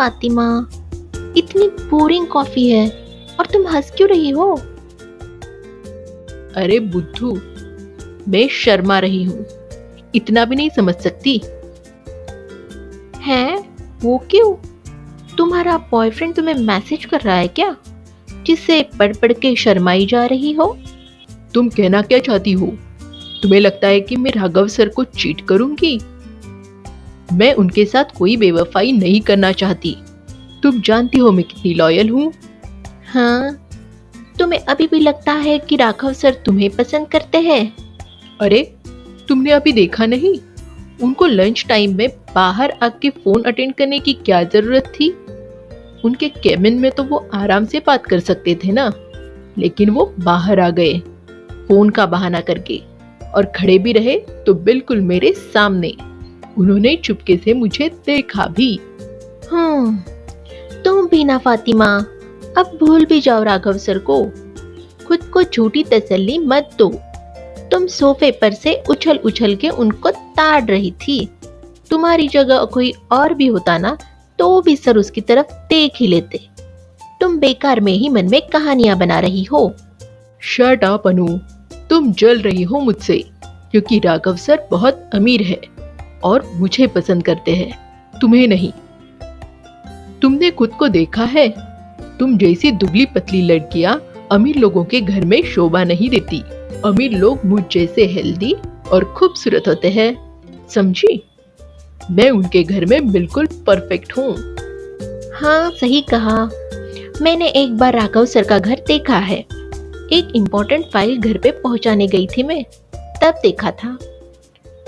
फातिमा, इतनी boring coffee है और तुम हंस क्यों रही हो? अरे बुद्धू, मैं शर्मा रही हूँ, इतना भी नहीं समझ सकती? हैं? वो क्यों? तुम्हारा बॉयफ्रेंड तुम्हें मैसेज कर रहा है क्या, जिससे पढ़ पढ़ के शर्माई जा रही हो? तुम कहना क्या चाहती हो? तुम्हें लगता है कि मैं राघव सर को चीट करूंगी? मैं उनके साथ कोई बेवफाई नहीं करना चाहती। तुम जानती हो मैं कितनी लॉयल हूँ। हाँ, तुम्हें अभी भी लगता है कि राघव सर तुम्हें पसंद करते हैं? अरे, तुमने अभी देखा नहीं? उनको लंच टाइम में बाहर आके फोन अटेंड करने की क्या जरूरत थी? उनके केबिन में तो वो आराम से बात कर सकते थे ना, लेकिन वो बाहर आ गए फोन का बहाना करके, और खड़े भी रहे तो बिल्कुल मेरे सामने। उन्होंने चुपके से मुझे देखा भी। तुम भी ना फातिमा, अब भूल भी जाओ राघव सर को। खुद को झूठी तसल्ली मत दो। तुम सोफे पर से उछल उछल के उनको ताड़ रही थी। तुम्हारी जगह कोई और भी होता ना, तो भी सर उसकी तरफ देख ही लेते। तुम बेकार में ही मन में कहानियां बना रही हो। शट अप अनु, तुम जल रही हो मुझसे, क्योंकि राघव सर बहुत अमीर है और मुझे पसंद करते हैं, तुम्हें नहीं। तुमने खुद को देखा है? तुम जैसी दुबली पतली लड़कियां अमीर लोगों के घर में शोभा नहीं देती। अमीर लोग मुझ जैसे हेल्दी और खूबसूरत होते हैं, समझी? मैं उनके घर में बिल्कुल परफेक्ट हूँ। हाँ, सही कहा। मैंने एक बार राघव सर का घर देखा है। एक इम्पोर्टेंट फाइल घर पे पहुंचाने गई थी मैं, तब देखा था।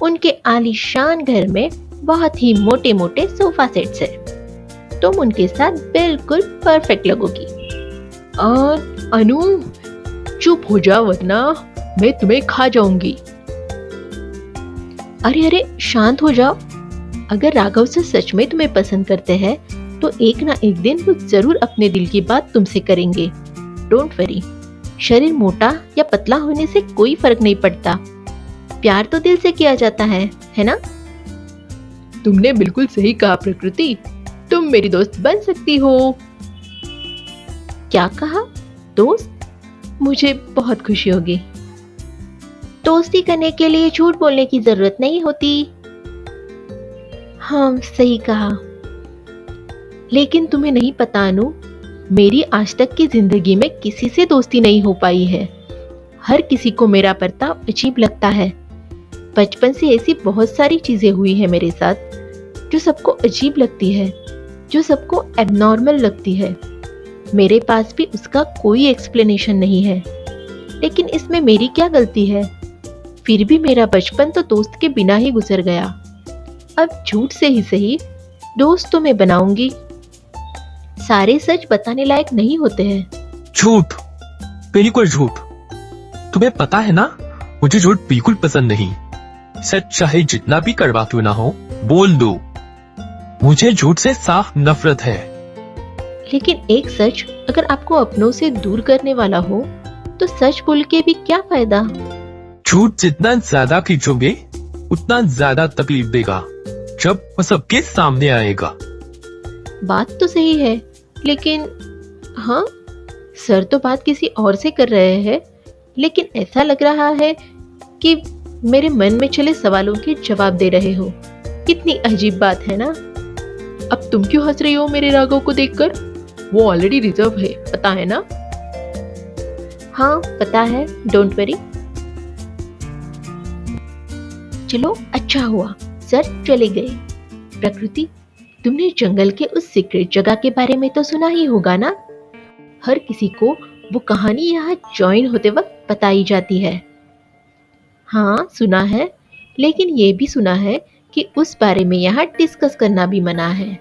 उनके आलीशान घर में बहुत ही मोटे मोटे सोफा सेट्स है। तुम उनके साथ बिल्कुल परफेक्ट लगोगी। अनु, चुप हो जा वरना मैं तुम्हें खा जाऊंगी। अरे अरे, शांत हो जाओ। अगर राघव सर सच में तुम्हें पसंद करते हैं तो एक ना एक दिन वो जरूर अपने दिल की बात तुमसे करेंगे। Don't worry. शरीर मोटा या पतला होने से कोई फर्क नहीं पड़ता। प्यार तो दिल से किया जाता है ना? तुमने बिल्कुल सही कहा प्रकृति, तुम मेरी दोस्त बन सकती हो। क्या कहा? दोस्त? मुझे बहुत खुशी होगी। दोस्ती करने के लिए झूठ बोलने की जरूरत नहीं होती। हाँ, सही कहा। लेकिन तुम्हें नहीं पता अनु, मेरी आज तक की जिंदगी में किसी से दोस्ती नहीं हो पाई है। हर किसी को मेरा बर्ताव अजीब लगता है। बचपन से ऐसी बहुत सारी चीजें हुई है मेरे साथ जो सबको अजीब लगती है, जो सबको एबनॉर्मल लगती है। मेरे पास भी उसका कोई एक्सप्लेनेशन नहीं है, लेकिन इसमें मेरी क्या गलती है? फिर भी मेरा बचपन तो दोस्त के बिना ही गुजर गया। अब झूठ से ही सही, दोस्त तो मैं बनाऊंगी। सारे सच बताने लायक नहीं होते हैं। झूठ, बिल्कुल झूठ। तुम्हें पता है ना, मुझे झूठ बिल्कुल पसंद नहीं। सच चाहे जितना भी कड़वा क्यों ना हो, बोल दो। मुझे झूठ से साफ नफरत है। लेकिन एक सच अगर आपको अपनों से दूर करने वाला हो तो सच बोल के भी क्या फायदा? झूठ जितना ज्यादा खींचोगे उतना ज्यादा तकलीफ देगा जब वो सबके सामने आएगा। बात तो सही है, लेकिन हाँ, सर तो बात किसी और से कर रहे हैं, लेकिन ऐसा लग रहा है कि मेरे मन में चले सवालों के जवाब दे रहे हो। कितनी अजीब बात है ना? अब तुम क्यों हंस रही हो मेरे राघव को देखकर? वो ऑलरेडी रिजर्व है, पता है ना? हाँ, पता है। Don't worry. चलो, अच्छा हुआ सर चले गए। प्रकृति, तुमने जंगल के उस सीक्रेट जगह के बारे में तो सुना ही होगा ना? हर किसी को वो कहानी यहाँ ज्वाइन होते वक्त बताई जाती है। हाँ, सुना है, लेकिन ये भी सुना है कि उस बारे में यहाँ डिस्कस करना भी मना है।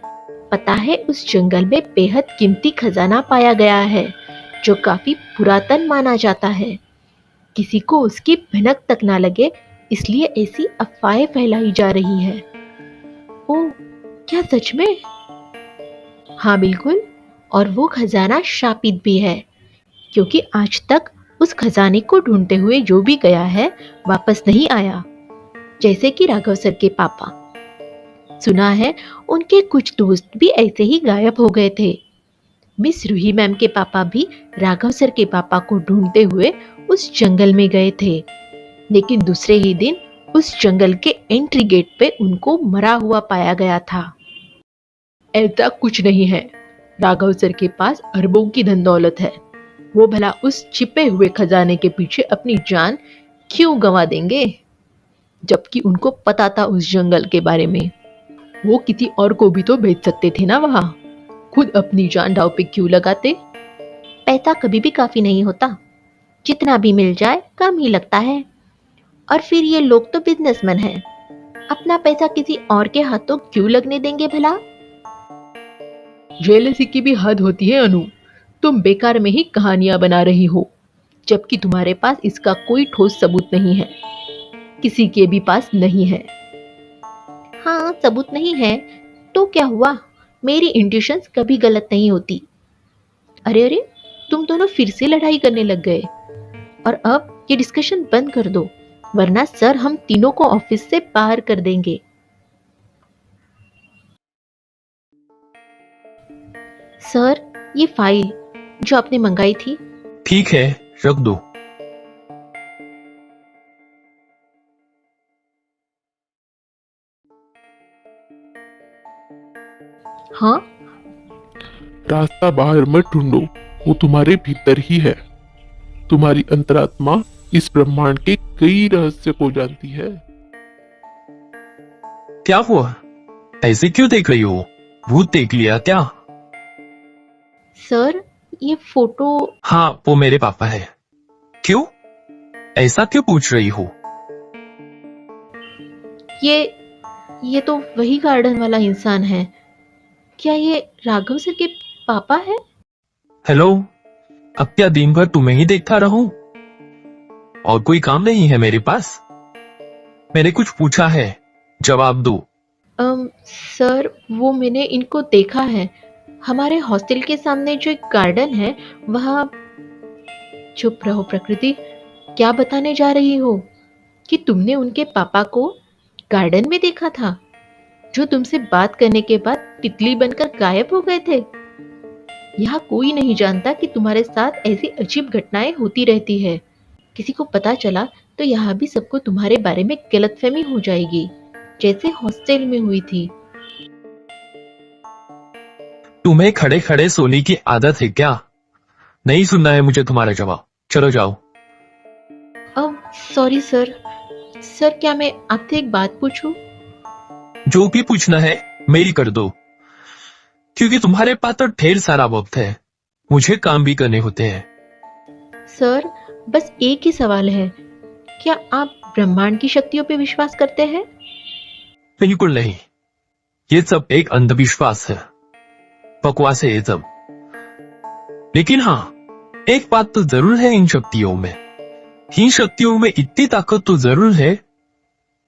पता है, उस जंगल में बेहद कीमती खजाना पाया गया है जो काफी पुरातन माना जाता है। किसी को उसकी भनक तक ना लगे, इसलिए ऐसी अफवाहें फैलाई जा रही है। ओह, क्या सच में? हाँ, बिल्कुल। और वो खजाना शापित भी है, क्योंकि आज तक उस खजाने को ढूंढते हुए जो भी गया है वापस नहीं आया, जैसे कि राघव सर के पापा। सुना है उनके कुछ दोस्त भी ऐसे ही गायब हो गए थे। मिस रूही मैम के पापा भी राघव सर के पापा को ढूंढते हुए उस जंगल में गए थे, लेकिन दूसरे ही दिन उस जंगल के एंट्री गेट पे उनको मरा हुआ पाया गया था। ऐसा कुछ नहीं है। राघव सर के पास अरबों की धन दौलत है। वो भला उस छिपे हुए खजाने के पीछे अपनी जान क्यों गंवा देंगे, जबकि उनको पता था उस जंगल के बारे में। वो किसी और को भी तो भेज सकते थे ना वहां। खुद अपनी जान दांव पे क्यों लगाते? पैसा कभी भी काफी नहीं होता, जितना भी मिल जाए कम ही लगता है। और फिर ये लोग तो बिजनेसमैन हैं, अपना पैसा किसी और के हाथों क्यों लगने देंगे भला? जेलसी की भी हद होती है अनु। तुम बेकार में ही कहानियां बना रही हो, जबकि तुम्हारे पास इसका कोई ठोस सबूत नहीं है, किसी के भी पास नहीं है। हाँ, सबूत नहीं है तो क्या हुआ, मेरी इंट्यूशंस कभी गलत नहीं होती। अरे अरे, तुम दोनों फिर से लड़ाई करने लग गए। और अब ये डिस्कशन बंद कर दो, वरना सर हम तीनों को ऑफिस से बाहर कर देंगे। सर, ये फाइल जो आपने मंगाई थी। ठीक है, रख दो। हाँ, रास्ता बाहर मत ढूंढो, वो तुम्हारे भीतर ही है। तुम्हारी अंतरात्मा इस ब्रह्मांड के कई रहस्य को जानती है। क्या हुआ? ऐसे क्यों देख रही हो? भूत देख लिया क्या? सर ये फोटो। हाँ, वो मेरे पापा है। क्यों? ऐसा क्यों पूछ रही हो? ये तो वही गार्डन वाला इंसान है। क्या ये राघव सर के पापा है? हेलो, अब क्या दिन भर तुम्हें ही देखता रहूं? और कोई काम नहीं है मेरे पास? मैंने कुछ पूछा है, जवाब दो। सर वो मैंने इनको देखा है, हमारे हॉस्टल के सामने जो एक गार्डन है वहाँ। चुप रहो प्रकृति, क्या बताने जा रही हो कि तुमने उनके पापा को गार्डन में देखा था, जो तुमसे बात करने के बाद तितली बनकर गायब हो गए थे? यहाँ कोई नहीं जानता कि तुम्हारे साथ ऐसी अजीब घटनाएं होती रहती है। किसी को पता चला तो यहाँ भी सबको तुम्हारे बारे में गलतफहमी हो जाएगी, जैसे हॉस्टल में हुई थी। तुम्हें खड़े खड़े सोने की आदत है क्या? नहीं सुनना है मुझे तुम्हारा जवाब, चलो जाओ। अब सॉरी सर। सर क्या मैं आपसे एक बात पूछूं? जो भी पूछना है मेरी कर दो, क्योंकि तुम्हारे पास तो ढेर सारा वक्त है, मुझे काम भी करने होते हैं। सर बस एक ही सवाल है, क्या आप ब्रह्मांड की शक्तियों पे विश्वास करते हैं? बिल्कुल नहीं, ये सब एक अंधविश्वास है, बकवास है ये सब। लेकिन हाँ, एक बात तो जरूर है इन शक्तियों में। इन शक्तियों में इतनी ताकत तो जरूर है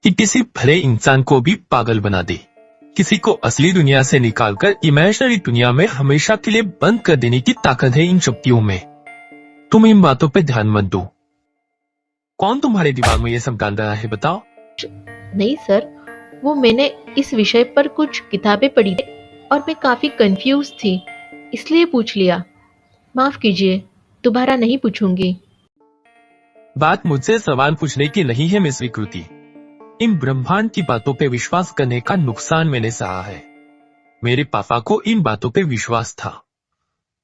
कि किसी भले इंसान को भी पागल बना दे, किसी को असली दुनिया से निकालकर इमेजिनरी दुनिया में हमेशा के लिए बंद कर देने की ताकत है इन शक्तियों में। तुम इन बातों पे ध्यान मत दो। कौन तुम्हारे दिमाग में ये सब डाल रहा है, बताओ? नहीं सर, वो मैंने इस विषय पर कुछ किताबें पढ़ी थी और मैं काफी कंफ्यूज थी, इसलिए पूछ लिया। माफ कीजिए, दोबारा नहीं पूछूंगी। बात मुझसे सवाल पूछने की नहीं है मिस विकृति। इन ब्रह्मांड की बातों पे विश्वास करने का नुकसान मैंने सहा है। मेरे पापा को इन बातों पे विश्वास था।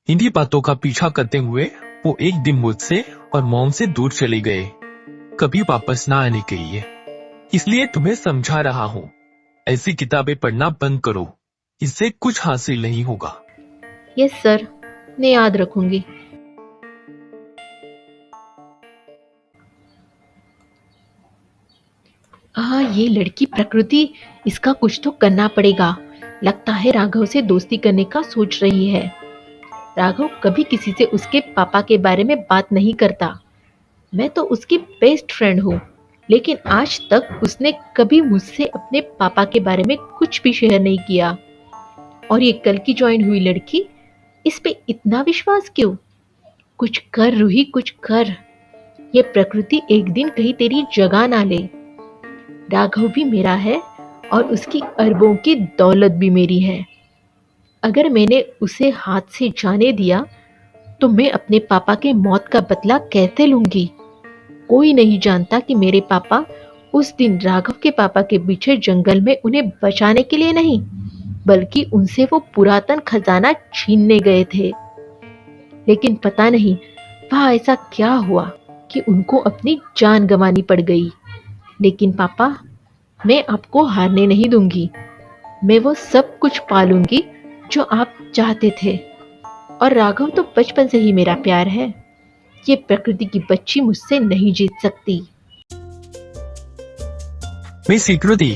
इन्हीं बातों का पीछा करते हुए वो एक दिन मुझसे और मॉम से दूर चले गए, कभी वापस ना आने के लिए। इसलिए तुम्हें समझा रहा हूं, ऐसी किताबें पढ़ना बंद करो, इससे कुछ हासिल नहीं होगा। यस सर, मैं याद रखूंगी। ये लड़की प्रकृति, इसका कुछ तो करना पड़ेगा। लगता है राघव से दोस्ती करने का सोच रही है। राघव कभी किसी से उसके पापा के बारे में बात नहीं करता। मैं तो उसकी बेस्ट फ्रेंड हूँ, लेकिन आज तक उसने कभी मुझसे अपने पापा के बारे में कुछ भी शेयर नहीं किया। और ये कल की ज्वाइन हुई लड़की, इस पे इतना विश्वास क्यों? कुछ कर रूही, कुछ कर। ये प्रकृति एक दिन कहीं तेरी जगह ना ले। राघव भी मेरा है और उसकी अरबों की दौलत भी मेरी है। अगर मैंने उसे हाथ से जाने दिया तो मैं अपने पापा के मौत का बदला कैसे लूंगी? कोई नहीं जानता कि मेरे पापा उस दिन राघव के पापा के पीछे जंगल में उन्हें बचाने के लिए नहीं, बल्कि उनसे वो पुरातन खजाना छीनने गए थे। लेकिन पता नहीं वहां ऐसा क्या हुआ कि उनको अपनी जान गंवानी पड़ गई। लेकिन पापा, मैं आपको हारने नहीं दूंगी। मैं वो सब कुछ पालूंगी जो आप चाहते थे। और राघव तो बचपन से ही मेरा प्यार है। ये प्रकृति की बच्ची मुझसे नहीं जीत सकती। मिस विकृति,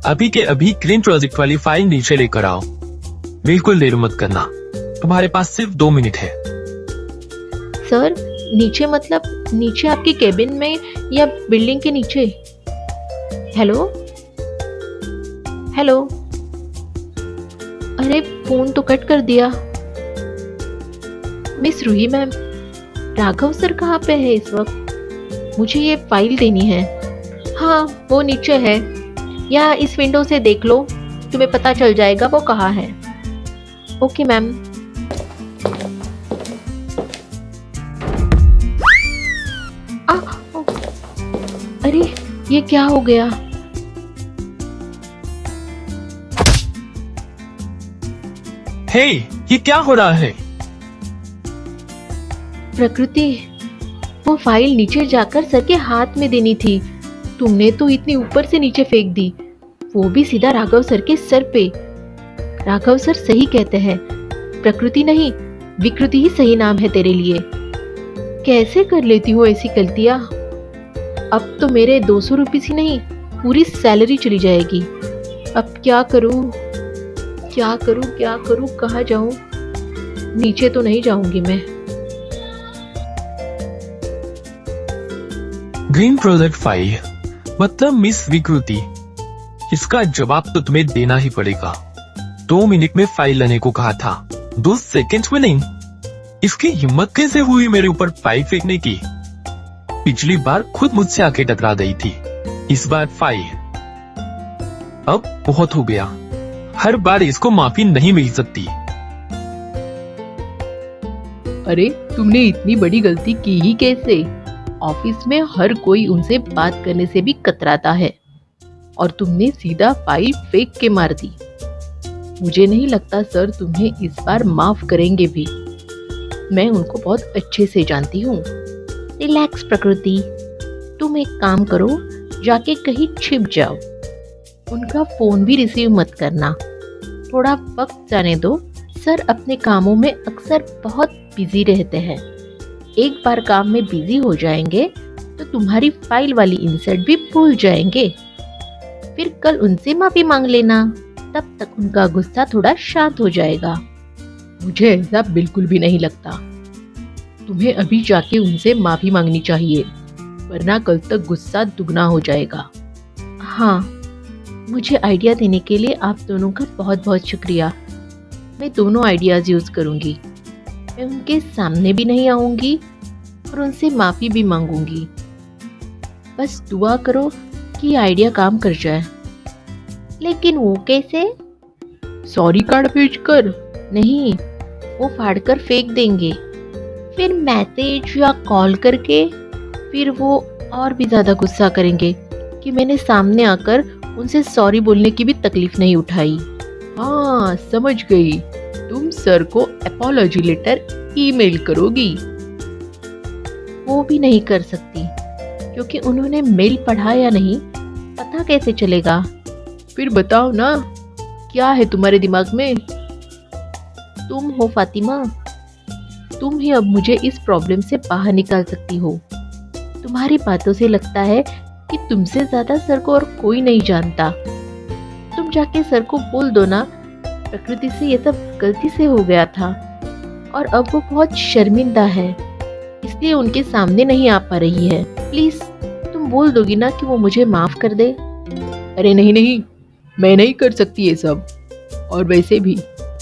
अभी के अभी ग्रीन प्रोजेक्ट वाली फाइल नीचे लेकर आओ। बिल्कुल देर मत करना, तुम्हारे पास सिर्फ 2 मिनट है। सर, नीचे मतलब नीचे आपके केबिन में या बिल्डिंग के नीचे? हेलो हेलो, अरे फोन तो कट कर दिया। Miss Ruhi ma'am, Raghav sir कहाँ पे है इस वक्त? मुझे ये फाइल देनी है। हाँ, वो नीचे है, या इस विंडो से देख लो, तुम्हें पता चल जाएगा वो कहाँ है। Okay ma'am. अरे ये क्या हो गया? हे, ये क्या हो रहा है? प्रकृति, वो फाइल नीचे जाकर सर के हाथ में देनी थी। तुमने तो इतनी ऊपर से नीचे फेंक दी, वो भी सीधा राघव सर के सर पे। राघव सर सही कहते हैं, प्रकृति नहीं विकृति ही सही नाम है तेरे लिए। कैसे कर लेती हो ऐसी गलतियां? अब तो मेरे 200 रुपीस ही नहीं, पूरी सैलरी चली जाएगी। अब क्या करूं क्या करूं क्या करूं, कहाँ जाऊं? नीचे तो नहीं जाऊंगी मैं। ग्रीन प्रोजेक्ट फाइल मतलब मिस विकृति, इसका जवाब तो तुम्हें देना ही पड़ेगा। 2 मिनट में फाइल लाने को कहा था, 2 सेकंड में नहीं। इसकी हिम्मत कैसे हुई मेरे ऊपर फाइल फेंकने की? पिछली बार खुद मुझसे आके टकरा गई थी, इस बार फाइल। अब बहुत हो गया, हर बार इसको माफी नहीं मिल सकती। अरे तुमने इतनी बड़ी गलती की ही कैसे? ऑफिस में हर कोई उनसे बात करने से भी कतराता है और तुमने सीधा फाइल फेंक के मार दी। मुझे नहीं लगता सर तुम्हें इस बार माफ करेंगे भी। मैं उनको बहुत अच्छे से जानती हूँ। रिलैक्स प्रकृति, तुम एक काम करो, जाके कहीं छिप जाओ। उनका फोन भी रिसीव मत करना, थोड़ा वक्त जाने दो। सर अपने कामों में अक्सर बहुत बिजी रहते हैं। एक बार काम में बिजी हो जाएंगे तो तुम्हारी फाइल वाली इंसर्ट भी भूल जाएंगे। फिर कल उनसे माफी मांग लेना, तब तक उनका गुस्सा थोड़ा शांत हो जाएगा। मुझे ऐसा बिल्कुल भी नहीं लगता। तुम्हें अभी जाके उनसे माफी मांगनी चाहिए, वरना कल तक गुस्सा दुगना हो जाएगा। हाँ, मुझे आइडिया देने के लिए आप दोनों का बहुत बहुत शुक्रिया। मैं दोनों आइडियाज यूज करूंगी। मैं उनके सामने भी नहीं आऊंगी और उनसे माफी भी मांगूंगी। बस दुआ करो कि आइडिया काम कर जाए। लेकिन वो कैसे? सॉरी कार्ड भेजकर? नहीं, वो फाड़कर फेंक देंगे, फिर मैसेज या कॉल करके। फिर वो और भी ज्यादा गुस्सा करेंगे कि मैंने सामने आकर उनसे सॉरी बोलने की भी तकलीफ नहीं उठाई। हाँ समझ गई, तुम सर को अपॉलॉजी लेटर ईमेल करोगी। वो भी नहीं कर सकती, क्योंकि उन्होंने मेल पढ़ा या नहीं पता कैसे चलेगा। फिर बताओ ना, क्या है तुम्हारे दिमाग में? तुम हो फातिमा, तुम ही अब मुझे इस प्रॉब्लम से बाहर निकाल सकती हो। तुम्हारी बातों से लगता है कि तुमसे ज्यादा सर को और कोई नहीं जानता। तुम जाके सर को बोल दो ना, प्रकृति से ये सब गलती से हो गया था और अब वो बहुत शर्मिंदा है, इसलिए उनके सामने नहीं आ पा रही है। प्लीज तुम बोल दोगी ना कि वो मुझे माफ कर दे? अरे नहीं नहीं, मैं नहीं कर सकती ये सब। और वैसे भी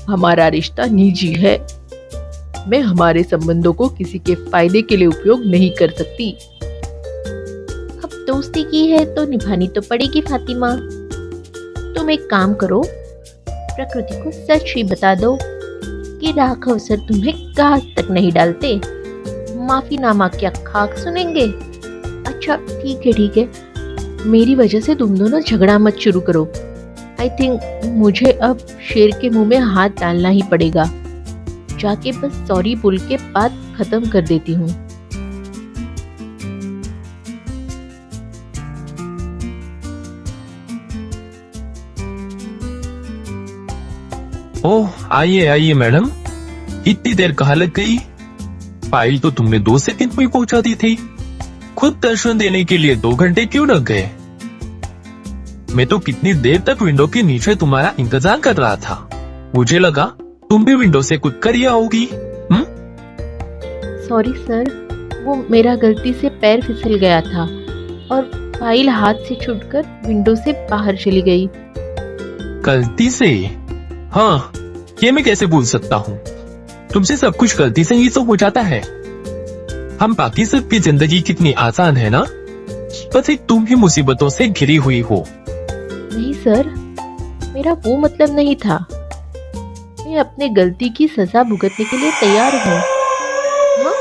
हमारा रिश्ता निजी है, मैं हमारे संबंधों को किसी के फायदे के लिए उपयोग नहीं कर सकती। अब दोस्ती की है तो निभानी तो पड़ेगी फातिमा। तुम एक काम करो, प्रकृति को सच ही बता दो कि राघव सर तुम्हें घास तक नहीं डालते। माफीनामा क्या खाक सुनेंगे? अच्छा ठीक है, मेरी वजह से तुम दोनों झगड़ा मत शुरू करो। आई थिंक मुझे अब शेर के मुंह में हाथ डालना ही पड़ेगा। जाके बस सॉरी बोल के बात खत्म कर देती हूँ। ओह आइए आइए मैडम, इतनी देर कहाँ लग गई? फाइल तो तुमने 2 सेकंड में पहुंचा दी थी। खुद दर्शन देने के लिए 2 घंटे क्यों लग गए? मैं तो कितनी देर तक विंडो के नीचे तुम्हारा इंतजार कर रहा था। मुझे लगा तुम भी विंडो से कूद कर ही आओगी। सॉरी सर, वो मेरा गलती से पैर फिसल गया था और फाइल हाथ से छूटकर विंडो से बाहर चली गई। गलती से? हाँ, ये मैं कैसे भूल सकता हूँ। तुमसे सब कुछ गलती से ही तो हो जाता है। हम बाकी सबकी जिंदगी कितनी आसान है ना, बस एक तुम ही मुसीबतों से घिरी हुई हो। नहीं सर, मेरा वो मतलब नहीं था। मैं अपने गलती की सजा भुगतने के लिए तैयार हूँ। हाँ?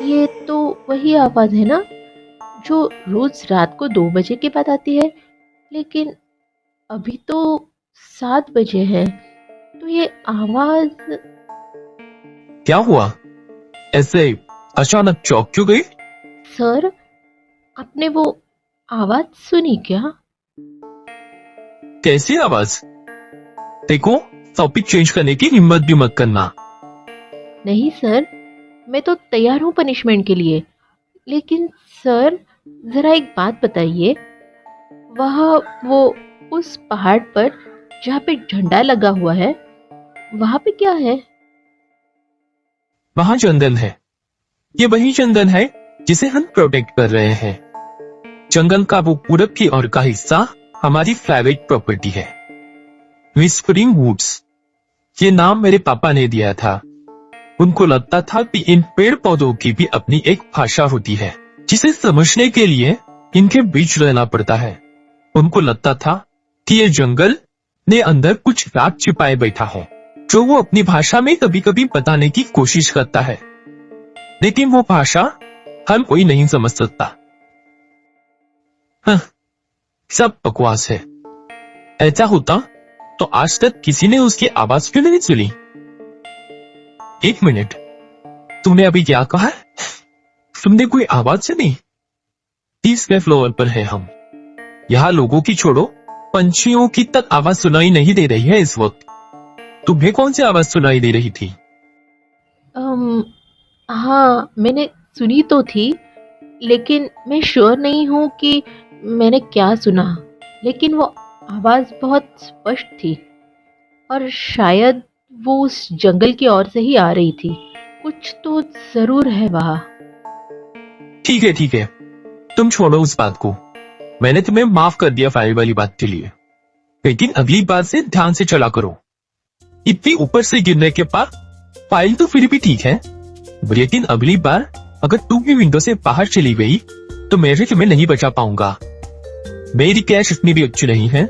ये तो वही आवाज है ना जो रोज रात को 2 बजे के बाद आती है, लेकिन अभी तो 7 बजे है, तो ये आवाज। क्या हुआ? ऐसे अचानक चौंक क्यों गई? सर, आपने वो आवाज सुनी क्या? कैसी आवाज? देखो, टॉपिक चेंज करने की हिम्मत भी मत करना। नहीं सर, मैं तो तैयार हूँ पनिशमेंट के लिए, लेकिन सर जरा एक बात बताइए, वहाँ वो उस पहाड़ पर जहाँ पे झंडा लगा हुआ है, वहाँ पे क्या है? वहां चंदन है। ये वही चंदन है जिसे हम प्रोटेक्ट कर रहे हैं। जंगल का वो पूरब की ओर का हिस्सा हमारी प्राइवेट प्रॉपर्टी है। विस्परिंग वुड्स, ये नाम मेरे पापा ने दिया था। उनको लगता था कि इन पेड़ पौधों की भी अपनी एक भाषा होती है, जिसे समझने के लिए इनके बीच रहना पड़ता है। उनको लगता था कि ये जंगल ने अंदर कुछ राज छिपाए बैठा है, जो वो अपनी भाषा में कभी कभी बताने की कोशिश करता है, लेकिन वो भाषा हर कोई नहीं समझ सकता। हाँ, सब बकवास है। ऐसा होता तो आज तक किसी ने उसकी आवाज क्यों नहीं सुनी? 1 मिनट, तुमने अभी क्या कहा? तुमने कोई आवाज सुनी? 30वें फ्लोर पर है हम। यहाँ लोगों की छोड़ो, पंछियों की तक आवाज सुनाई नहीं दे रही है इस वक्त। तुम्हें कौन सी आवाज सुनाई दे रही थी? हाँ, मैंने सुनी तो थी, लेकिन मैं श्योर नहीं हूँ कि मैंने क्या सुना। लेकिन वो आवाज बहुत स्पष्ट थी और शायद वो उस जंगल की ओर से ही आ रही थी। कुछ तो जरूर है वहाँ। ठीक है, तुम छोड़ो उस बात को। मैंने तुम्हें माफ कर दिया फाइल वाली बात के लिए, लेकिन अगली बार से ध्यान से चला करो। इतनी ऊपर से गिरने के बाद फाइल तो फिर भी ठीक है, लेकिन अगली बार अगर तुम भी विंडो से बाहर चली गई तो मैं भी तुम्हें नहीं बचा पाऊंगा। मेरी कैश इतनी भी अच्छी नहीं है।